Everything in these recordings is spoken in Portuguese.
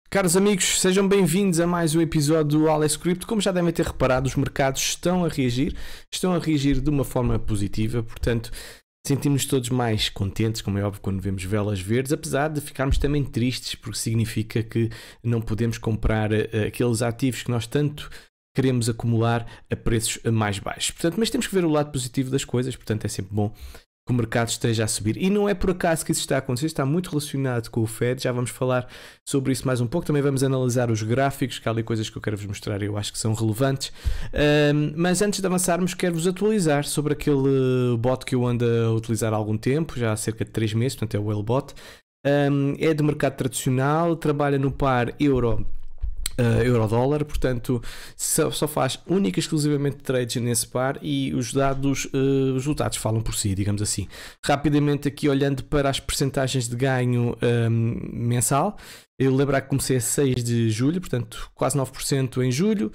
Caros amigos, sejam bem-vindos a mais um episódio do Alex Crypto. Como já devem ter reparado, os mercados estão a reagir de uma forma positiva, portanto sentimos-nos todos mais contentes, como é óbvio, quando vemos velas verdes, apesar de ficarmos também tristes, porque significa que não podemos comprar aqueles ativos que nós tanto queremos acumular a preços mais baixos. Portanto, mas temos que ver o lado positivo das coisas, portanto é sempre bom que o mercado esteja a subir. E não é por acaso que isso está a acontecer, está muito relacionado com o Fed, já vamos falar sobre isso mais um pouco, também vamos analisar os gráficos, que há ali coisas que eu quero vos mostrar e eu acho que são relevantes. Mas antes de avançarmos, quero-vos atualizar sobre aquele bot que eu ando a utilizar há algum tempo, já há cerca de 3 meses, portanto é o Whalebot. É de mercado tradicional, trabalha no par euro-dólar, portanto só faz única e exclusivamente trades nesse par e os resultados falam por si, digamos assim. Rapidamente aqui olhando para as percentagens de ganho mensal, eu lembrar que comecei a 6 de julho, portanto quase 9% em julho,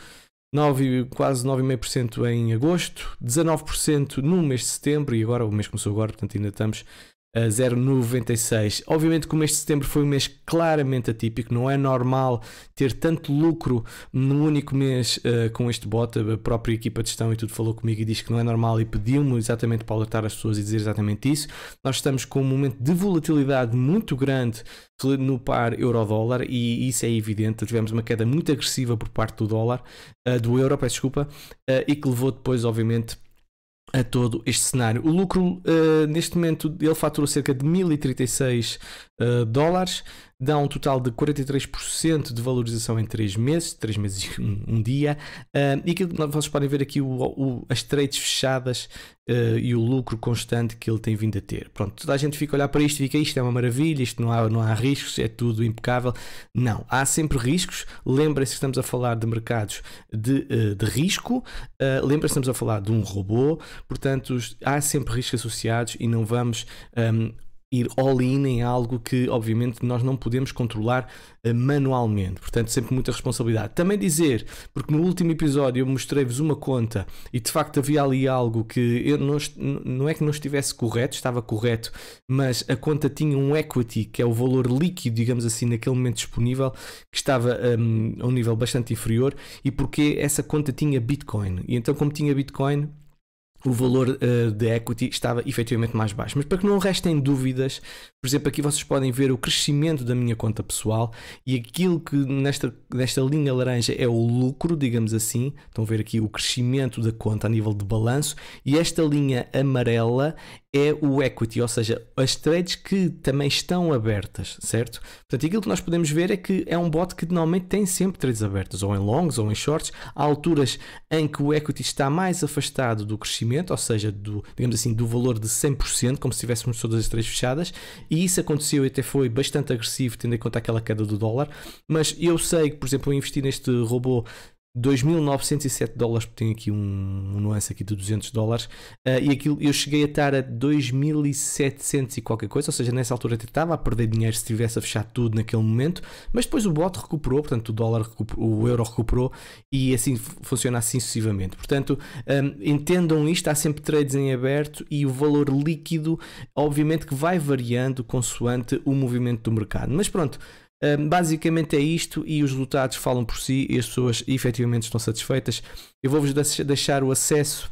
quase 9,5% em agosto, 19% no mês de setembro e agora o mês começou agora, portanto ainda estamos a 0,96. Obviamente que o mês de setembro foi um mês claramente atípico, não é normal ter tanto lucro num único mês com este bot. A própria equipa de gestão e tudo falou comigo e disse que não é normal e pediu-me exatamente para alertar as pessoas e dizer exatamente isso. Nós estamos com um momento de volatilidade muito grande no par euro-dólar e isso é evidente. Tivemos uma queda muito agressiva por parte do dólar, do euro, peço desculpa, e que levou depois, obviamente, a todo este cenário. O lucro, neste momento, ele faturou cerca de 1036 dólares, dá um total de 43% de valorização em 3 meses e um dia, e aquilo que vocês podem ver aqui, as trades fechadas e o lucro constante que ele tem vindo a ter. Pronto, toda a gente fica a olhar para isto e fica, isto é uma maravilha, isto não há riscos, é tudo impecável. Não, há sempre riscos. Lembrem-se que estamos a falar de mercados de risco, lembrem-se que estamos a falar de um robô, portanto há sempre riscos associados e não vamos ir all-in em algo que obviamente nós não podemos controlar manualmente, portanto sempre muita responsabilidade. Também dizer, porque no último episódio eu mostrei-vos uma conta e de facto havia ali algo que eu não é que não estivesse correto, estava correto, mas a conta tinha um equity, que é o valor líquido, digamos assim, naquele momento disponível, que estava a um nível bastante inferior, e porque essa conta tinha Bitcoin, e então como tinha Bitcoin, o valor de equity estava efetivamente mais baixo. Mas para que não restem dúvidas, por exemplo, aqui vocês podem ver o crescimento da minha conta pessoal e aquilo que nesta linha laranja é o lucro, digamos assim. Estão a ver aqui o crescimento da conta a nível de balanço, e esta linha amarela é o equity, ou seja, as trades que também estão abertas, certo? Portanto, aquilo que nós podemos ver é que é um bot que normalmente tem sempre trades abertas, ou em longs ou em shorts. Há alturas em que o equity está mais afastado do crescimento, ou seja, digamos assim, do valor de 100%, como se tivéssemos todas as trades fechadas, e isso aconteceu e até foi bastante agressivo, tendo em conta aquela queda do dólar. Mas eu sei que, por exemplo, eu investi neste robô 2.907 dólares, porque tenho aqui um nuance aqui de 200 dólares, e aquilo eu cheguei a estar a 2.700 e qualquer coisa, ou seja, nessa altura até estava a perder dinheiro se estivesse a fechar tudo naquele momento, mas depois o bot recuperou, portanto o euro recuperou, e assim funciona assim sucessivamente. Portanto, entendam isto, há sempre trades em aberto e o valor líquido obviamente que vai variando consoante o movimento do mercado, mas pronto. Basicamente é isto, e os resultados falam por si e as pessoas efetivamente estão satisfeitas. Eu vou-vos deixar o acesso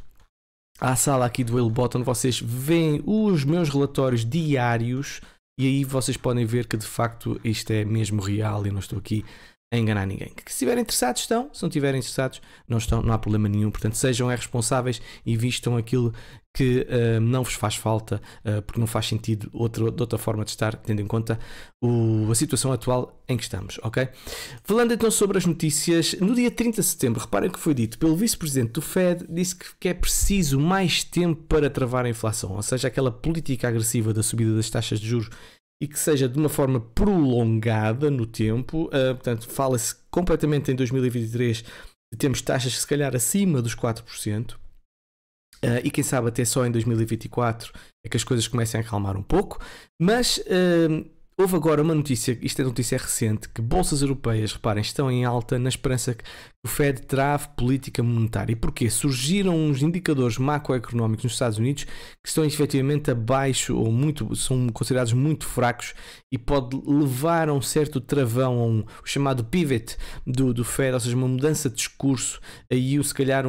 à sala aqui do Whalebot, onde vocês veem os meus relatórios diários e aí vocês podem ver que de facto isto é mesmo real e não estou aqui a enganar ninguém. Que se estiverem interessados estão, se não estiverem interessados não estão, não há problema nenhum. Portanto, sejam responsáveis e vistam aquilo que não vos faz falta, porque não faz sentido de outra forma de estar, tendo em conta a situação atual em que estamos, ok? Falando então sobre as notícias, no dia 30 de setembro, reparem que foi dito pelo vice-presidente do Fed, disse que é preciso mais tempo para travar a inflação, ou seja, aquela política agressiva da subida das taxas de juros, e que seja de uma forma prolongada no tempo. Portanto, fala-se completamente em 2023 de termos taxas se calhar acima dos 4%. E quem sabe até só em 2024 é que as coisas comecem a acalmar um pouco, mas houve agora uma notícia, isto é notícia recente, que bolsas europeias, reparem, estão em alta na esperança que o Fed trave política monetária. E porquê? Surgiram uns indicadores macroeconómicos nos Estados Unidos que estão efetivamente abaixo ou são considerados muito fracos e pode levar a um certo travão, a o chamado pivot do Fed, ou seja, uma mudança de discurso e se calhar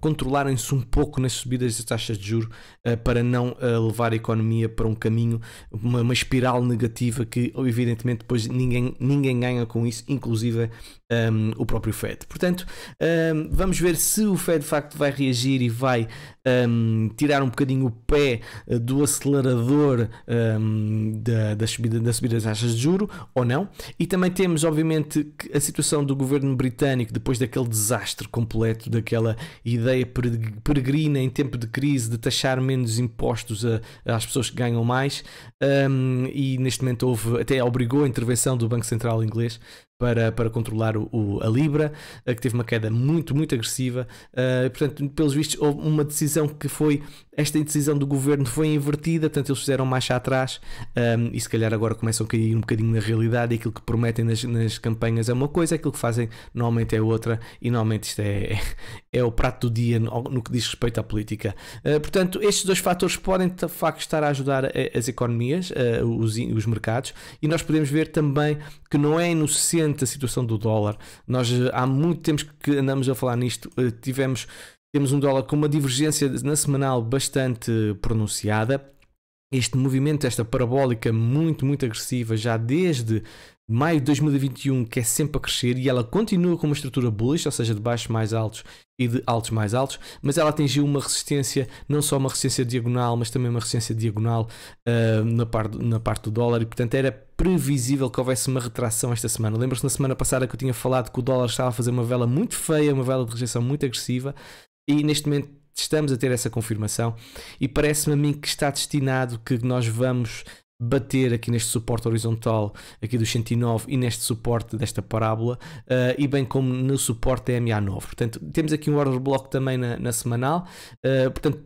controlarem-se um pouco nas subidas das taxas de juros para não levar a economia para um caminho, uma espiral negativa que evidentemente depois ninguém ganha com isso, inclusive o próprio Fed. Portanto, vamos ver se o Fed de facto vai reagir e vai tirar um bocadinho o pé do acelerador da subida das taxas de juro ou não. E também temos obviamente a situação do governo britânico depois daquele desastre completo, daquela ideia peregrina em tempo de crise de taxar menos impostos às pessoas que ganham mais, e neste momento até obrigou a intervenção do Banco Central inglês para controlar a Libra, que teve uma queda muito agressiva. Portanto, pelos vistos, houve uma decisão que foi, esta decisão do governo foi invertida, portanto eles fizeram marcha atrás, e se calhar agora começam a cair um bocadinho na realidade, e aquilo que prometem nas campanhas é uma coisa, aquilo que fazem normalmente é outra, e normalmente isto é o prato do dia no que diz respeito à política. Portanto, estes dois fatores podem de facto estar a ajudar as economias, os mercados, e nós podemos ver também que não é inocente a situação do dólar. Nós há muito tempo que andamos a falar nisto, temos um dólar com uma divergência na semanal bastante pronunciada. Este movimento, esta parabólica muito agressiva já desde maio de 2021, que é sempre a crescer, e ela continua com uma estrutura bullish, ou seja, de baixos mais altos e de altos mais altos, mas ela atingiu uma resistência, não só uma resistência diagonal, mas também uma resistência diagonal na parte do dólar, e portanto era previsível que houvesse uma retração esta semana. Lembra-se na semana passada que eu tinha falado que o dólar estava a fazer uma vela muito feia, uma vela de rejeição muito agressiva, e neste momento estamos a ter essa confirmação, e parece-me a mim que está destinado que nós vamos bater aqui neste suporte horizontal aqui dos 109 e neste suporte desta parábola, e bem como no suporte da MA9. Portanto, temos aqui um order block também na semanal, portanto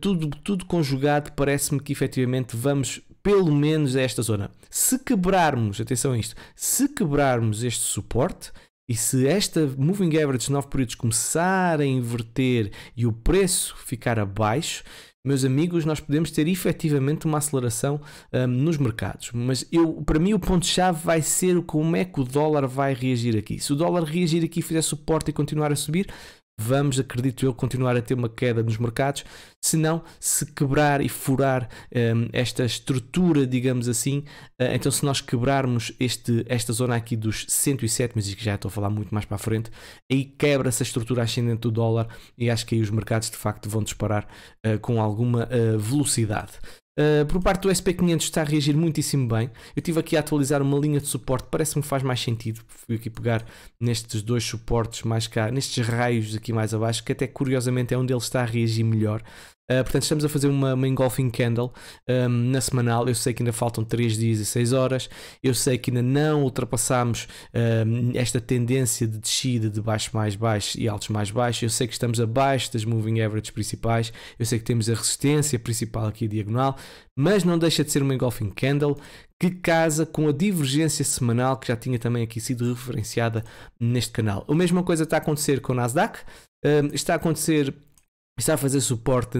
tudo conjugado, parece-me que efetivamente vamos pelo menos a esta zona. Se quebrarmos, atenção a isto, se quebrarmos este suporte, e se esta Moving Average de 9 períodos começar a inverter e o preço ficar abaixo, meus amigos, nós podemos ter efetivamente uma aceleração nos mercados. Mas para mim o ponto-chave vai ser como é que o dólar vai reagir aqui. Se o dólar reagir aqui, fizer suporte e continuar a subir, vamos, acredito eu, continuar a ter uma queda nos mercados. Se não, se quebrar e furar esta estrutura, digamos assim, então se nós quebrarmos esta zona aqui dos 107, mas que já estou a falar muito mais para a frente, aí quebra-se a estrutura ascendente do dólar, e acho que aí os mercados de facto vão disparar com alguma velocidade. Por parte do SP500 está a reagir muitíssimo bem. Eu estive aqui a atualizar uma linha de suporte, parece-me que faz mais sentido. Fui aqui pegar nestes dois suportes mais cá, nestes raios aqui mais abaixo, que até curiosamente é onde ele está a reagir melhor. Portanto, estamos a fazer uma engulfing candle na semanal. Eu sei que ainda faltam 3 dias e 6 horas. Eu sei que ainda não ultrapassamos esta tendência de descida de baixo mais baixo e altos mais baixos. Eu sei que estamos abaixo das moving averages principais. Eu sei que temos a resistência principal aqui diagonal, mas não deixa de ser uma engulfing candle que casa com a divergência semanal que já tinha também aqui sido referenciada neste canal. A mesma coisa está a acontecer com o Nasdaq. Está a fazer suporte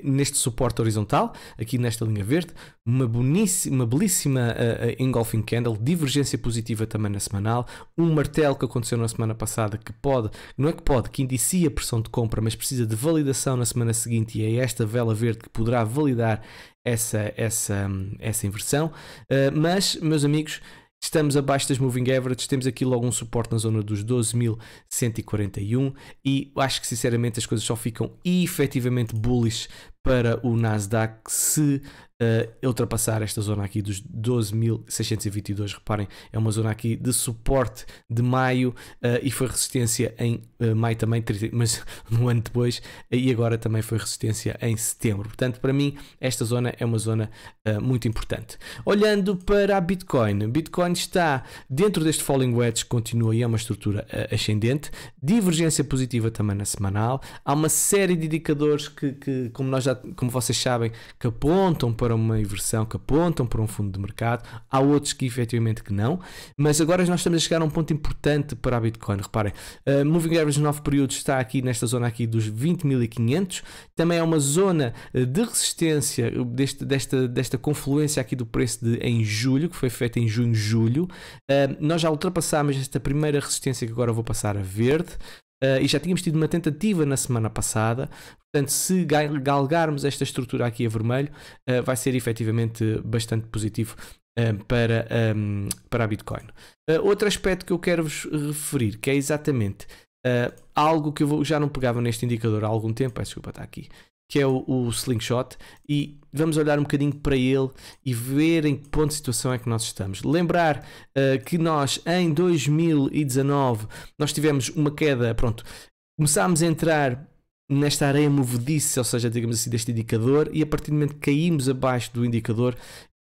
neste suporte horizontal, aqui nesta linha verde, uma belíssima engulfing candle, divergência positiva também na semanal, um martelo que aconteceu na semana passada que indicia pressão de compra, mas precisa de validação na semana seguinte, e é esta vela verde que poderá validar essa inversão. Mas, meus amigos, estamos abaixo das moving averages, temos aqui logo um suporte na zona dos 12.141, e acho que sinceramente as coisas só ficam efetivamente bullish para o Nasdaq se ultrapassar esta zona aqui dos 12.622. Reparem, é uma zona aqui de suporte de maio, e foi resistência em maio também, mas um ano depois, e agora também foi resistência em setembro. Portanto, para mim esta zona é uma zona muito importante. Olhando para a Bitcoin está dentro deste falling wedge, continua e é uma estrutura ascendente, divergência positiva também na semanal. Há uma série de indicadores que como nós já como vocês sabem, que apontam para uma inversão, que apontam para um fundo de mercado. Há outros que efetivamente que não, mas agora nós estamos a chegar a um ponto importante para a Bitcoin. Reparem, Moving Average de 9 períodos está aqui nesta zona aqui dos 20.500, também é uma zona de resistência desta confluência aqui do preço em julho, que foi feita em junho, julho. Nós já ultrapassámos esta primeira resistência que agora vou passar a verde. E já tínhamos tido uma tentativa na semana passada, portanto, se galgarmos esta estrutura aqui a vermelho, vai ser efetivamente bastante positivo para a Bitcoin. Outro aspecto que eu quero vos referir, que é exatamente algo que eu já não pegava neste indicador há algum tempo, peço desculpa, está aqui, que é o Slingshot, e vamos olhar um bocadinho para ele e ver em que ponto de situação é que nós estamos. Lembrar que nós em 2019 nós tivemos uma queda, pronto, começámos a entrar nesta areia movediça, ou seja, digamos assim, deste indicador, e a partir do momento que caímos abaixo do indicador,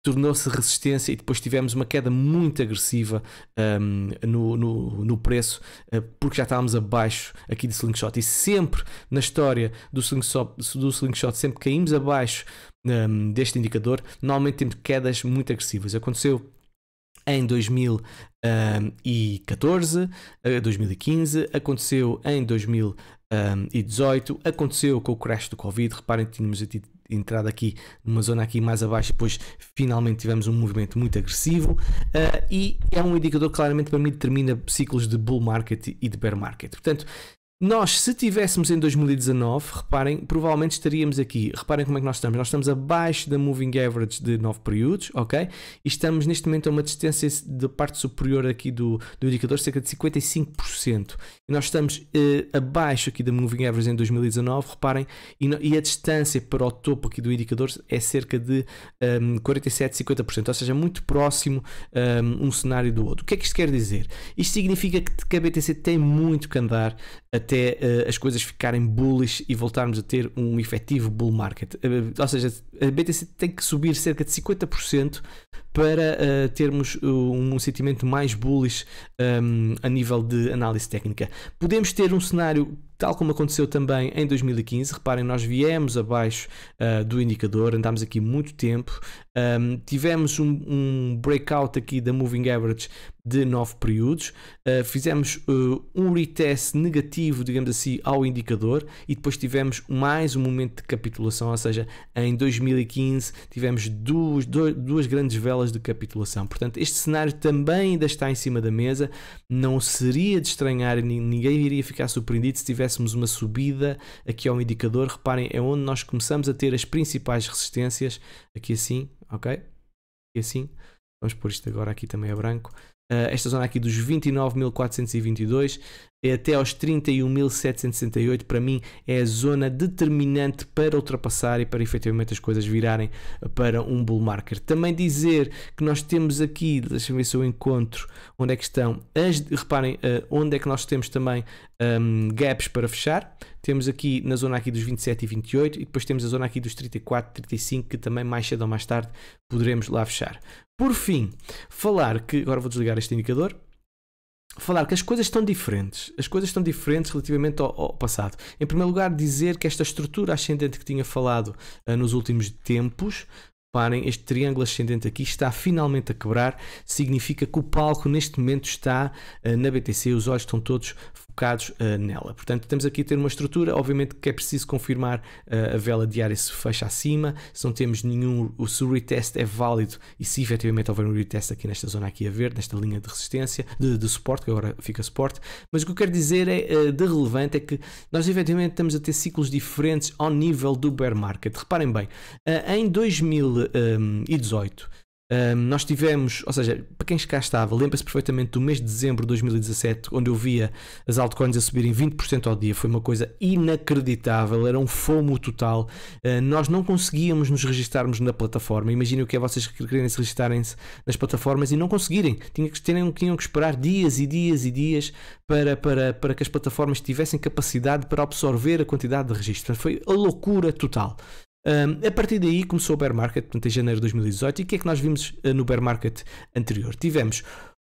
tornou-se resistência e depois tivemos uma queda muito agressiva no preço, porque já estávamos abaixo aqui do Slingshot, e sempre na história do Slingshot sempre caímos abaixo deste indicador, normalmente temos quedas muito agressivas. Aconteceu em 2014, 2015, aconteceu em 2018, aconteceu com o crash do Covid. Reparem que tínhamos entrado aqui numa zona aqui mais abaixo e depois finalmente tivemos um movimento muito agressivo, e é um indicador que claramente para mim determina ciclos de bull market e de bear market. Portanto, nós, se tivéssemos em 2019, reparem, provavelmente estaríamos aqui. Reparem como é que nós estamos. Nós estamos abaixo da Moving Average de 9 períodos, ok? E estamos neste momento a uma distância da parte superior aqui do indicador, cerca de 55%. E nós estamos abaixo aqui da Moving Average em 2019, reparem, e a distância para o topo aqui do indicador é cerca de 47, 50%, ou seja, muito próximo um cenário do outro. O que é que isto quer dizer? Isto significa que a BTC tem muito que andar até as coisas ficarem bullish e voltarmos a ter um efetivo bull market. Ou seja, a BTC tem que subir cerca de 50% para termos um sentimento mais bullish a nível de análise técnica. Podemos ter um cenário tal como aconteceu também em 2015. Reparem, nós viemos abaixo do indicador, andámos aqui muito tempo, tivemos um breakout aqui da Moving Average de 9 períodos, fizemos um retest negativo, digamos assim, ao indicador, e depois tivemos mais um momento de capitulação, ou seja, em 2015 tivemos duas grandes velas de capitulação. Portanto, este cenário também ainda está em cima da mesa. Não seria de estranhar, ninguém iria ficar surpreendido se tivéssemos uma subida aqui ao indicador. Reparem, é onde nós começamos a ter as principais resistências, aqui assim, ok? Aqui assim, vamos pôr isto agora aqui também a branco. Esta zona aqui dos 29.422 até aos 31.768, para mim é a zona determinante para ultrapassar e para efetivamente as coisas virarem para um bull market. Também dizer que nós temos aqui, deixa-me ver se eu encontro onde é que estão, reparem onde é que nós temos também gaps para fechar. Temos aqui na zona aqui dos 27 e 28 e depois temos a zona aqui dos 34, 35, que também mais cedo ou mais tarde poderemos lá fechar. Por fim, falar que, agora vou desligar este indicador, falar que as coisas estão diferentes relativamente ao passado. Em primeiro lugar, dizer que esta estrutura ascendente que tinha falado nos últimos tempos, reparem, este triângulo ascendente aqui está finalmente a quebrar, significa que o palco neste momento está na BTC, os olhos estão todos focados nela. Portanto, temos aqui a ter uma estrutura, obviamente que é preciso confirmar a vela diária se fecha acima, se não temos nenhum, se o retest é válido e se efetivamente houver um retest aqui nesta zona aqui a ver, nesta linha de resistência, de suporte, que agora fica suporte. Mas o que eu quero dizer de relevante é que nós efetivamente estamos a ter ciclos diferentes ao nível do bear market. Reparem bem, em 2018 nós tivemos, ou seja, para quem cá estava, lembra-se perfeitamente do mês de dezembro de 2017, onde eu via as altcoins a subirem 20% ao dia. Foi uma coisa inacreditável, era um FOMO total. Nós não conseguíamos nos registarmos na plataforma. Imaginem o que é vocês quererem se registarem-se nas plataformas e não conseguirem. Tinham que esperar dias e dias e dias para que as plataformas tivessem capacidade para absorver a quantidade de registros. Foi a loucura total. A partir daí começou o bear market, portanto, em janeiro de 2018. E o que é que nós vimos no bear market anterior? Tivemos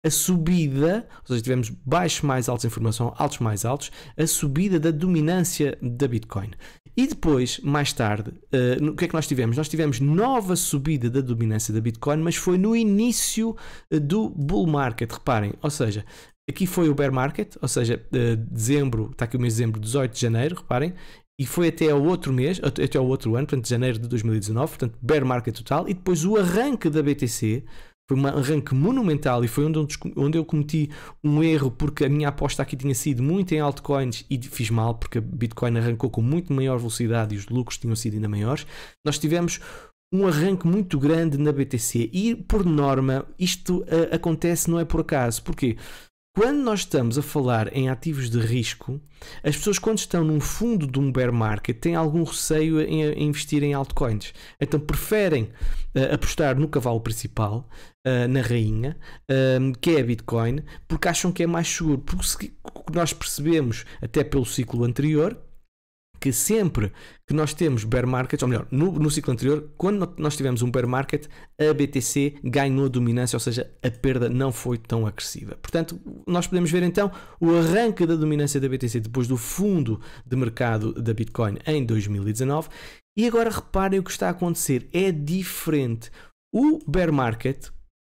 a subida, ou seja, tivemos baixos mais altos em formação, altos mais altos, a subida da dominância da Bitcoin. E depois, mais tarde, o que é que nós tivemos? Nós tivemos nova subida da dominância da Bitcoin, mas foi no início do bull market, reparem, ou seja, aqui foi o bear market, ou seja, dezembro, está aqui o mês de dezembro, 18 de janeiro, reparem, e foi até ao outro mês, até ao outro ano, portanto, janeiro de 2019, portanto, bear market total, e depois o arranque da BTC, foi um arranque monumental e foi onde eu cometi um erro, porque a minha aposta aqui tinha sido muito em altcoins e fiz mal, porque a Bitcoin arrancou com muito maior velocidade e os lucros tinham sido ainda maiores. Nós tivemos um arranque muito grande na BTC e, por norma, isto acontece não é por acaso. Porquê? Quando nós estamos a falar em ativos de risco, as pessoas, quando estão num fundo de um bear market, têm algum receio em investir em altcoins. Então preferem apostar no cavalo principal, na rainha, que é a Bitcoin, porque acham que é mais seguro. Porque nós percebemos, até pelo ciclo anterior, que sempre que nós temos bear markets, ou melhor, no ciclo anterior, quando nós tivemos um bear market, a BTC ganhou dominância, ou seja, a perda não foi tão agressiva. Portanto, nós podemos ver então o arranque da dominância da BTC depois do fundo de mercado da Bitcoin em 2019. E agora reparem o que está a acontecer, é diferente. O bear market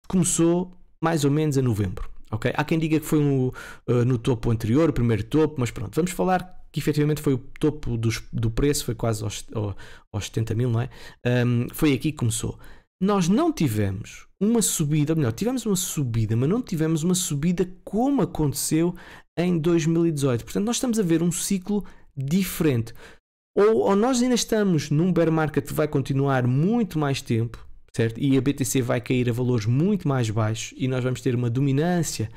começou mais ou menos em novembro. Okay? Há quem diga que foi no topo anterior, o primeiro topo, mas pronto, vamos falar que efetivamente foi o topo do preço, foi quase aos 70 mil, não é? Foi aqui que começou. Nós não tivemos uma subida, ou melhor, tivemos uma subida, mas não tivemos uma subida como aconteceu em 2018. Portanto, nós estamos a ver um ciclo diferente. Ou nós ainda estamos num bear market que vai continuar muito mais tempo, certo? E a BTC vai cair a valores muito mais baixos e nós vamos ter uma dominância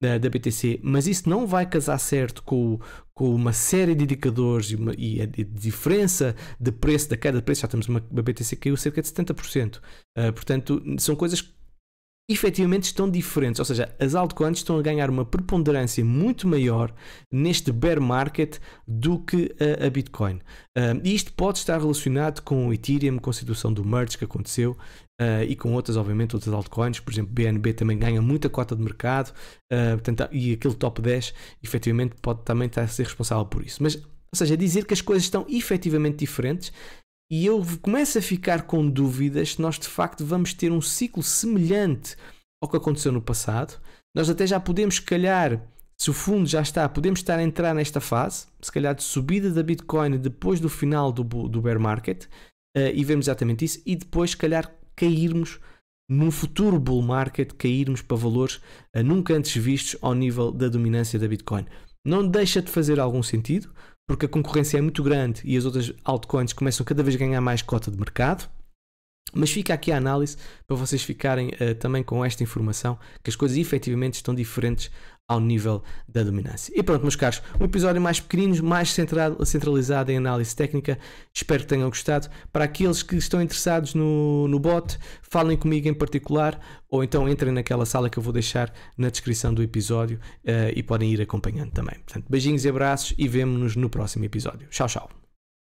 da BTC, mas isso não vai casar certo com uma série de indicadores e a diferença de preço, da queda de preço. Já temos uma BTC que caiu cerca de 70%. Portanto, são coisas que efetivamente estão diferentes, ou seja, as altcoins estão a ganhar uma preponderância muito maior neste bear market do que a Bitcoin. E isto pode estar relacionado com o Ethereum, com a situação do merge que aconteceu e com outras, obviamente, outras altcoins. Por exemplo, BNB também ganha muita cota de mercado, portanto, e aquele top 10 efetivamente pode também estar a ser responsável por isso. Mas, ou seja, dizer que as coisas estão efetivamente diferentes. E eu começo a ficar com dúvidas se nós de facto vamos ter um ciclo semelhante ao que aconteceu no passado. Nós até já podemos, se calhar, se o fundo já está, podemos estar a entrar nesta fase, se calhar de subida da Bitcoin depois do final do bear market, e vemos exatamente isso, e depois, se calhar, cairmos num futuro bull market, cairmos para valores nunca antes vistos ao nível da dominância da Bitcoin. Não deixa de fazer algum sentido, porque a concorrência é muito grande e as outras altcoins começam cada vez a ganhar mais cota de mercado. Mas fica aqui a análise para vocês ficarem também com esta informação, que as coisas efetivamente estão diferentes ao nível da dominância. E pronto, meus caros, um episódio mais pequenino, mais centralizado em análise técnica. Espero que tenham gostado. Para aqueles que estão interessados no bot, falem comigo em particular, ou então entrem naquela sala que eu vou deixar na descrição do episódio e podem ir acompanhando também. Portanto, beijinhos e abraços e vemo-nos no próximo episódio. Tchau, tchau.